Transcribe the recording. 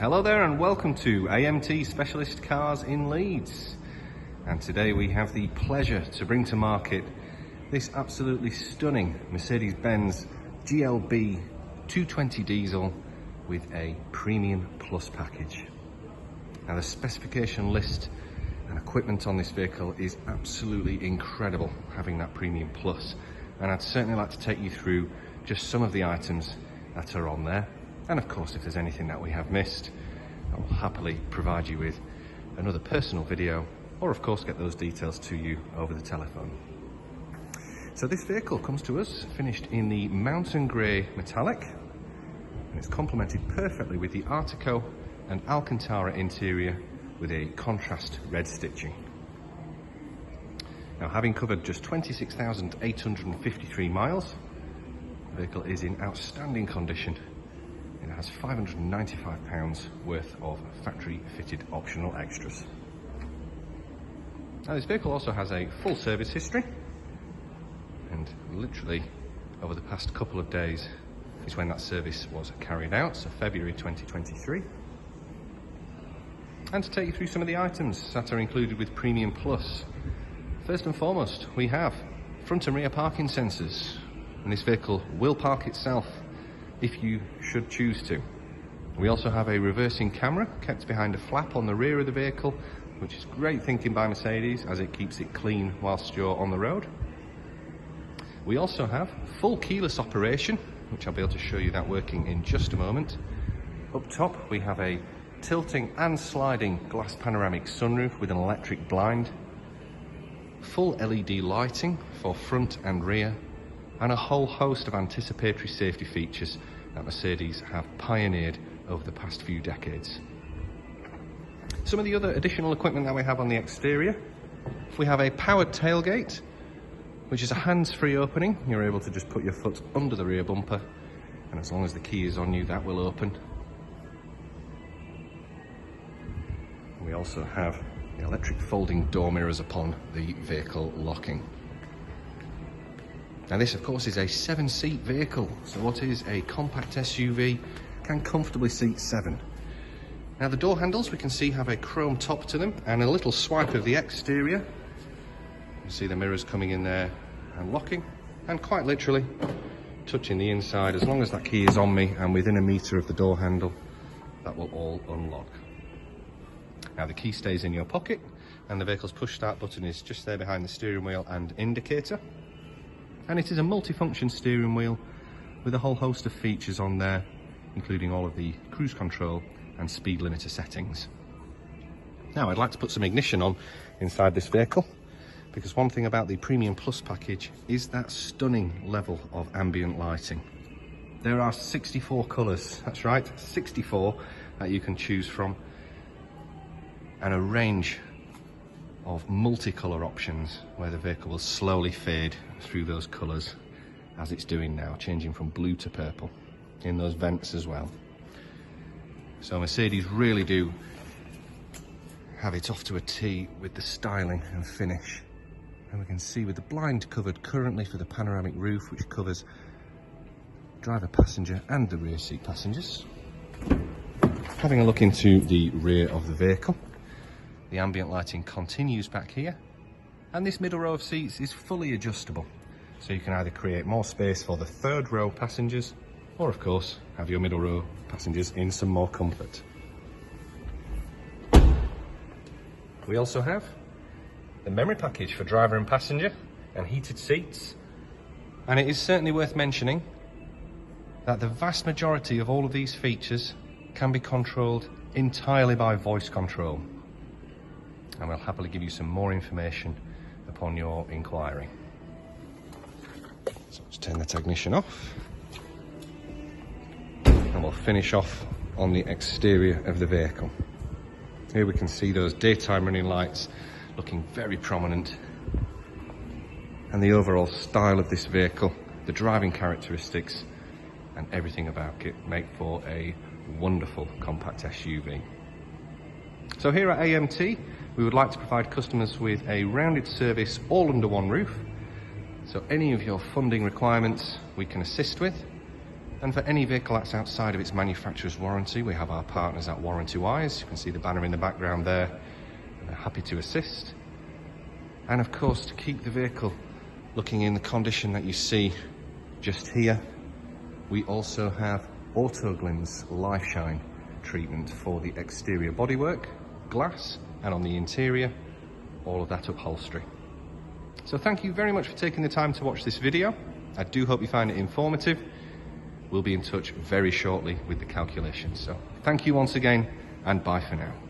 Hello there and welcome to AMT Specialist Cars in Leeds. And today we have the pleasure to bring to market this absolutely stunning Mercedes-Benz GLB220 diesel with a Premium Plus package. Now the specification list and equipment on this vehicle is absolutely incredible, having that Premium Plus. And I'd certainly like to take you through just some of the items that are on there. And of course, if there's anything that we have missed, I will happily provide you with another personal video, or of course get those details to you over the telephone. So this vehicle comes to us finished in the mountain grey metallic, and it's complemented perfectly with the Artico and Alcantara interior with a contrast red stitching. Now, having covered just 26,853 miles, the vehicle is in outstanding condition. It has £595 worth of factory fitted optional extras. Now this vehicle also has a full service history, and literally over the past couple of days is when that service was carried out, so February 2023. And to take you through some of the items that are included with Premium Plus. First and foremost, we have front and rear parking sensors, and this vehicle will park itself if you should choose to. We also have a reversing camera kept behind a flap on the rear of the vehicle, which is great thinking by Mercedes as it keeps it clean whilst you're on the road. We also have full keyless operation, which I'll be able to show you that working in just a moment. Up top we have a tilting and sliding glass panoramic sunroof with an electric blind, full LED lighting for front and rear, and a whole host of anticipatory safety features that Mercedes have pioneered over the past few decades. Some of the other additional equipment that we have on the exterior, we have a powered tailgate, which is a hands-free opening. You're able to just put your foot under the rear bumper, and as long as the key is on you, that will open. We also have the electric folding door mirrors upon the vehicle locking. Now this of course is a 7-seat vehicle, so what is a compact SUV can comfortably seat 7. Now the door handles we can see have a chrome top to them, and a little swipe of the exterior. You can see the mirrors coming in there and locking, and quite literally touching the inside. As long as that key is on me and within a metre of the door handle, that will all unlock. Now the key stays in your pocket, and the vehicle's push start button is just there behind the steering wheel and indicator. And it is a multi-function steering wheel with a whole host of features on there, including all of the cruise control and speed limiter settings. Now I'd like to put some ignition on inside this vehicle, because one thing about the Premium Plus package is that stunning level of ambient lighting. There are 64 colours, that's right, 64 that you can choose from, and a range of multicolour options where the vehicle will slowly fade through those colours as it's doing now, changing from blue to purple in those vents as well. So Mercedes really do have it off to a T with the styling and finish. And we can see with the blind covered currently for the panoramic roof, which covers driver, passenger and the rear seat passengers. Having a look into the rear of the vehicle, the ambient lighting continues back here, and this middle row of seats is fully adjustable. So you can either create more space for the third row passengers, or of course have your middle row passengers in some more comfort. We also have the memory package for driver and passenger and heated seats. And it is certainly worth mentioning that the vast majority of all of these features can be controlled entirely by voice control. And we'll happily give you some more information upon your inquiry. So let's turn that ignition off, and we'll finish off on the exterior of the vehicle. Here we can see those daytime running lights looking very prominent, and the overall style of this vehicle, the driving characteristics and everything about it make for a wonderful compact SUV. So here at AMT, we would like to provide customers with a rounded service all under one roof. So any of your funding requirements we can assist with. And for any vehicle that's outside of its manufacturer's warranty, we have our partners at Warranty Wise. You can see the banner in the background there. They're happy to assist. And of course, to keep the vehicle looking in the condition that you see just here, we also have Autoglim's Life Shine treatment for the exterior bodywork, glass, and on the interior, all of that upholstery. So thank you very much for taking the time to watch this video. I do hope you find it informative. We'll be in touch very shortly with the calculations. So thank you once again, and bye for now.